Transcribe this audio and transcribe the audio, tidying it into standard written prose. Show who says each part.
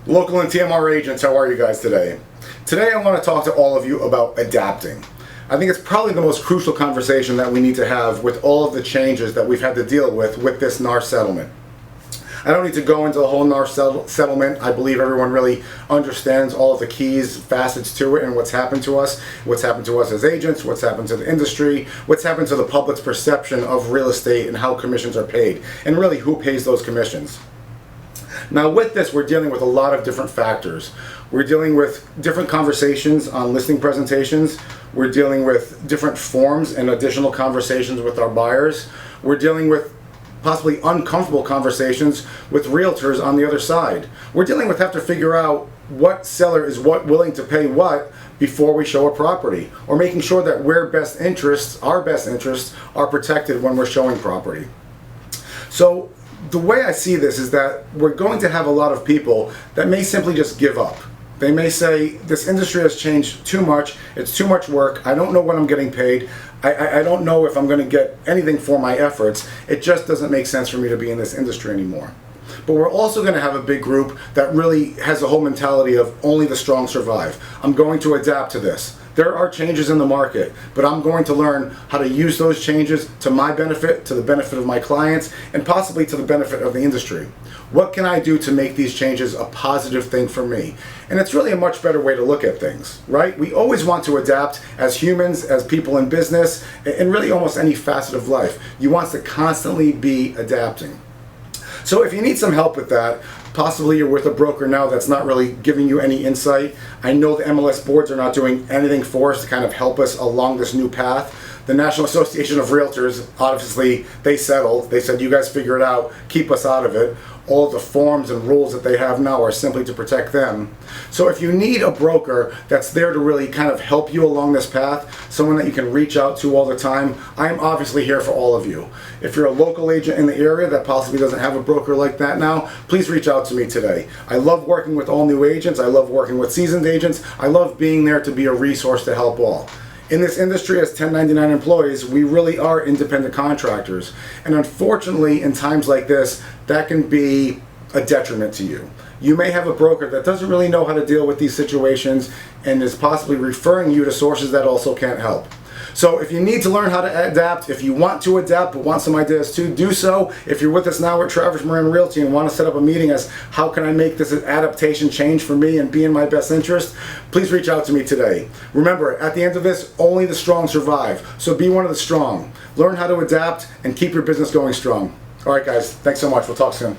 Speaker 1: Local and TMR agents, how are you guys today? Today I want to talk to all of you about adapting. I think it's probably the most crucial conversation that we need to have with all of the changes that we've had to deal with this NAR settlement. I don't need to go into the whole NAR settlement. I believe everyone really understands all of the keys, facets to it, and what's happened to us as agents, what's happened to the industry, what's happened to the public's perception of real estate and how commissions are paid, and really who pays those commissions. Now with this, we're dealing with a lot of different factors. We're dealing with different conversations on listing presentations. We're dealing with different forms and additional conversations with our buyers. We're dealing with possibly uncomfortable conversations with realtors on the other side. We're dealing with have to figure out what seller is willing to pay what before we show a property, or making sure that our best interests are protected when we're showing property. So the way I see this is that we're going to have a lot of people that may simply just give up. They may say, this industry has changed too much, it's too much work, I don't know when I'm getting paid, I don't know if I'm going to get anything for my efforts, it just doesn't make sense for me to be in this industry anymore. But we're also going to have a big group that really has a whole mentality of only the strong survive. I'm going to adapt to this. There are changes in the market, but I'm going to learn how to use those changes to my benefit, to the benefit of my clients, and possibly to the benefit of the industry. What can I do to make these changes a positive thing for me? And it's really a much better way to look at things, right? We always want to adapt as humans, as people in business, and really almost any facet of life. You want to constantly be adapting. So if you need some help with that, possibly you're with a broker now that's not really giving you any insight. I know the MLS boards are not doing anything for us to kind of help us along this new path. The National Association of Realtors, obviously, they settled. They said, you guys figure it out, keep us out of it. All of the forms and rules that they have now are simply to protect them. So if you need a broker that's there to really kind of help you along this path, someone that you can reach out to all the time, I am obviously here for all of you. If you're a local agent in the area that possibly doesn't have a broker like that now, please reach out to me today. I love working with all new agents. I love working with seasoned agents. I love being there to be a resource to help all. In this industry, as 1099 employees, we really are independent contractors. And unfortunately, in times like this, that can be a detriment to you. You may have a broker that doesn't really know how to deal with these situations and is possibly referring you to sources that also can't help. So if you need to learn how to adapt, if you want to adapt but want some ideas to do so, if you're with us now at Travers Miran Realty and want to set up a meeting as how can I make this adaptation change for me and be in my best interest, please reach out to me today. Remember, at the end of this, only the strong survive. So be one of the strong. Learn how to adapt and keep your business going strong. All right, guys, thanks so much. We'll talk soon.